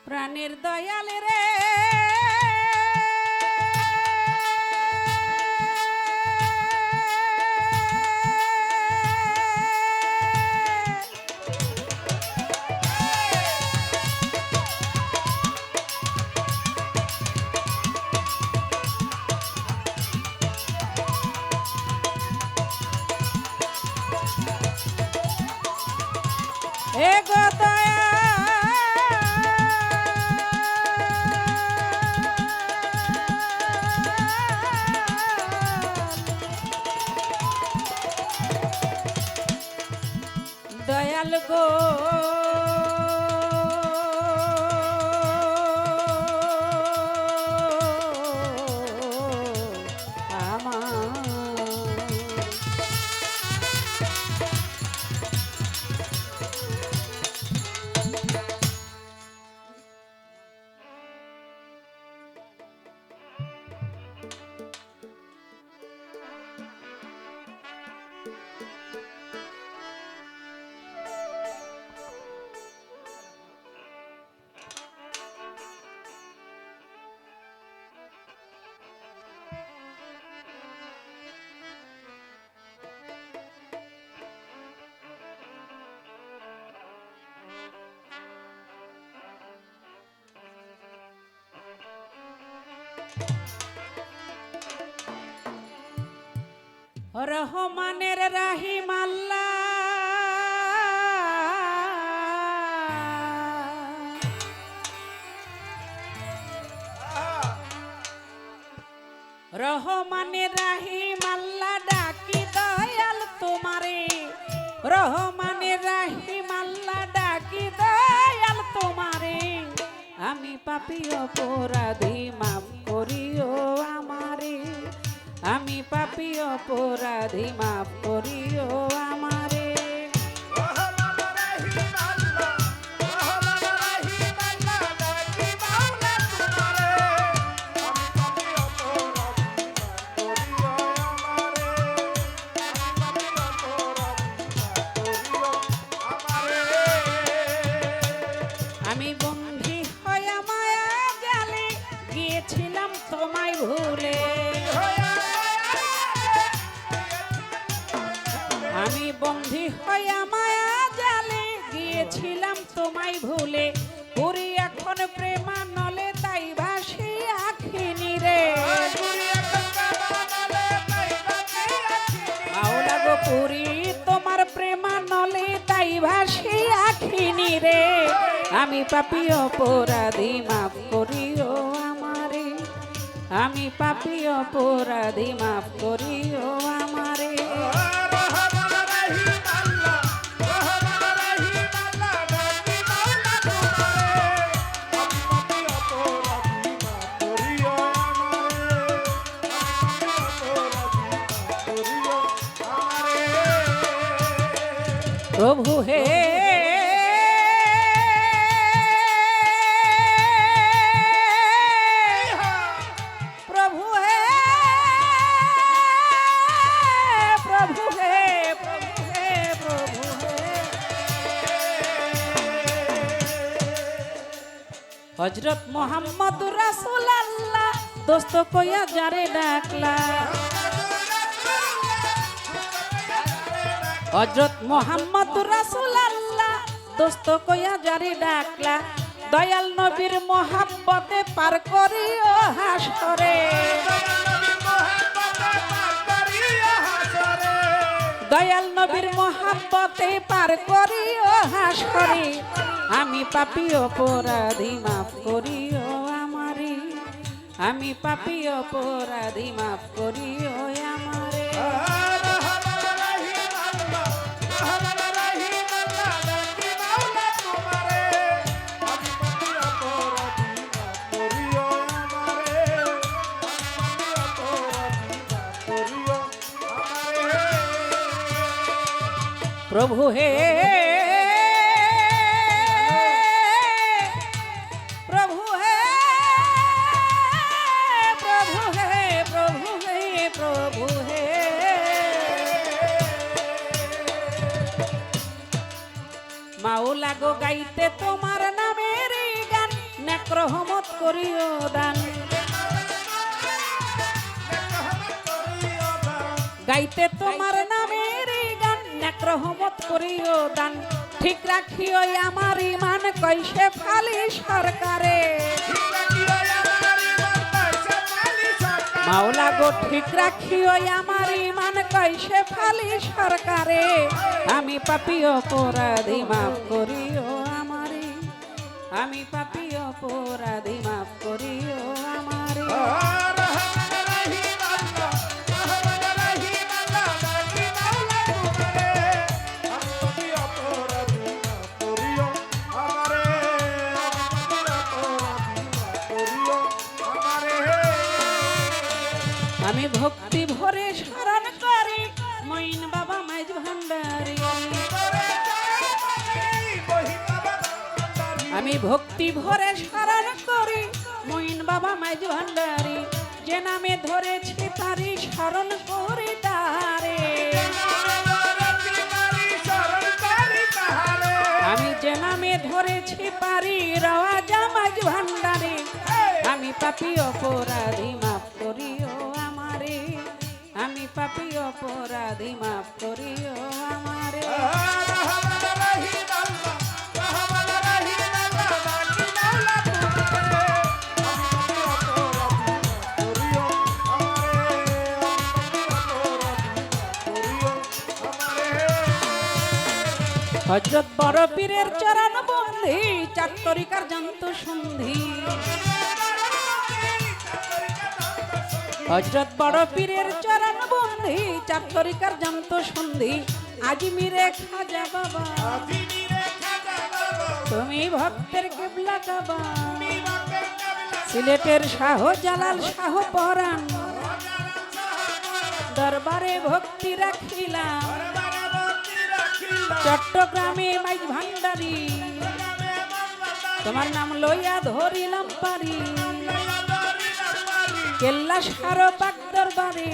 প্রাণের দয়াল রে এগো দয়া দয়াল গো রহমানের রাহিম আল্লাহ রহমানের রাহিম আল্লাহ ডাকি দয়াল তোমারে রহমানের রাহিম আল্লাহ ডাকি দয়াল তোমারে আমি পাপী অপরাধী মাফ করিও আমারে আমি পাপী অপরাধী মাফ করিও আমারে আমি বন্দী হইয়া মায়া জালে গিয়েছিলাম তোমায় ভুলে আমি বন্দী হইয়া মায়া জালে গিয়েছিলাম তোমায় ভুলে পুরি এখন প্রেমানলে তাই ভাসি আখিনি রে আওলা গো পুরি তোমার প্রেমানলে তাই ভাসি আখিনি রে আমি পাপী অপরাধী মাফ করিও আমারে আমি পাপী অপরাধী মাফ করিও আমারে প্রভু হে প্রভু হে প্রভু হে প্রভু হে প্রভু হে হযরত মুহাম্মদ রাসূল আল্লাহ দোস্ত কইয়া যারে ডাকলা হযরত মুহাম্মদ রাসূল আল্লাহ দোস্ত কইয়া যারে ডাকলা দয়াল নবীর মোহাব্বতে পার করিও হাসরে দয়াল নবীর মোহাব্বতে পার করিও হাসরে আমি পাপী অপরাধী মাফ করিও আমারে আমি পাপী অপরাধী মাফ করিও আমারে প্রভু হে প্রভু হে প্রভু হে প্রভু হে প্রভু হে মাওলা গো গাইতে তোমার নামের গান রহমত করিও দান। গাইতে তোমার নামের গান, নেক রহমত করিও দান। ঠিক রাখিও আমার ইমান, কইসে ফালি সরকারে। মাওলা গো ঠিক রাখিও আমার ইমান, কইসে ফালি সরকারে। আমি পাপী অপরাধী, মাফ করিও আমারে। আমি পাপী অপরাধী, মাফ করিও আমারে। আমি ভক্তি ভরে স্মরণ করি মঈন বাবা মাইজ ভান্ডারী। আমি ভক্তি ভরে স্মরণ করি মঈন বাবা মাইজ ভান্ডারী। যে নামে ধরেছি তারি স্মরণ করি তারে। আমি যে নামে ধরেছি পারি রাজা মাইজ ভান্ডারী। আমি পাপী অপরাধী, মাফ করিও আমারে। আমি পাপী অপরাধী, মাফ করিও আমারে। হযরত বড় পীরের চরণ বন্ধি, চার তরিকার জান্ত সন্ধি। হযরত বড় পীরের চরণ বন্ধি, চার তরিকার জান্ত সন্ধি। আজমিরে খাজা বাবা, তুমি ভক্তের কিবলা কাবা। সিলেটের শাহ জালাল শাহ পরাণ, দরবারে ভক্তি রাখিলাম। চট্টগ্রামে মাইজ ভান্ডারী, তোমার নাম লইয়া ধরিলাম পারি। কেল্লা সার পাক দরবারে,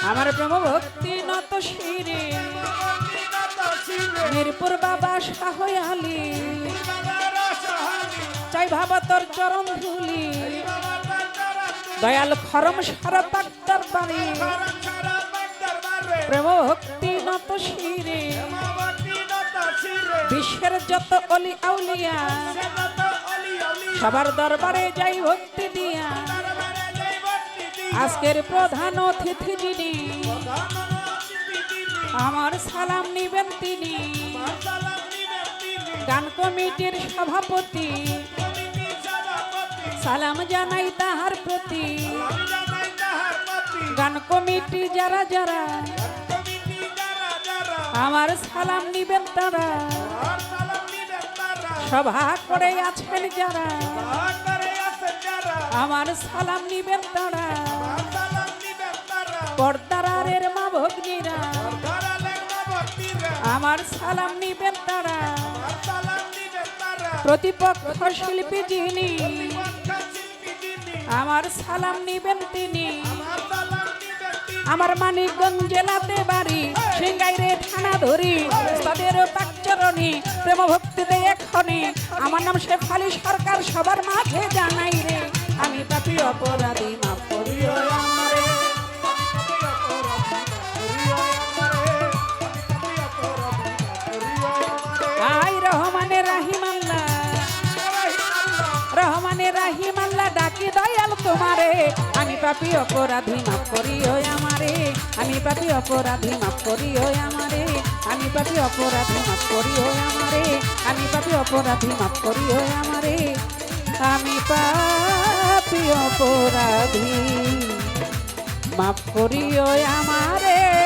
আমার প্রেম ভক্তি নত শিরে। মিরপুর বাবা শাহ আলী, চাই ভাবা তোর চরণ ধুলি। দয়াল খরম সার পাক দরবারে, প্রেম ভক্তি নত শিরে। বিশ্বের যত অলি আউলিয়া, সবার দরবারে যাই ভক্তি দিয়া। আজকের প্রধান অতিথি যিনি, আমার সালাম নিবেন তিনি। গান কমিটির সভাপতি, সালাম জানাই তাহার প্রতি। গান কমিটি যারা যারা, আমার সালাম নিবেন তারা। সভা করে আছেন যারা, আমার সালাম নিবেন তারা। পর্দারের মা ভগ্নীরা, আমার সালাম নিবেন তারা। প্রতিপক্ষ শিল্পী যিনি, আমার সালাম নিবেন তিনি। আমার মানিকগঞ্জ জেলাতে বাড়ি, সিংগাইরে থানা ধরি। তাদের পাকচরণী, প্রেম ভক্তিতে এক্ষণে। আমার নাম শেফালি সরকার, সবার মাঝে জানাই রে। আমি পাপী অপরাধী, মাফ করিও আমারে। আই রহমানে রাহিম আল্লাহ, রহমানে রাহিম আল্লাহ ডাকি দয়াল তোমারে। আমি পাপী অপরাধী, মাফ করিও আমারে। আমি পাপী অপরাধী, মাফ করিও আমারে। আমি পাপী অপরাধী, মাফ করিও আমারে। আমি পাপী অপরাধী, মাফ করিও আমারে। আমি পাপী অপরাধী, মাফ করিও আমারে।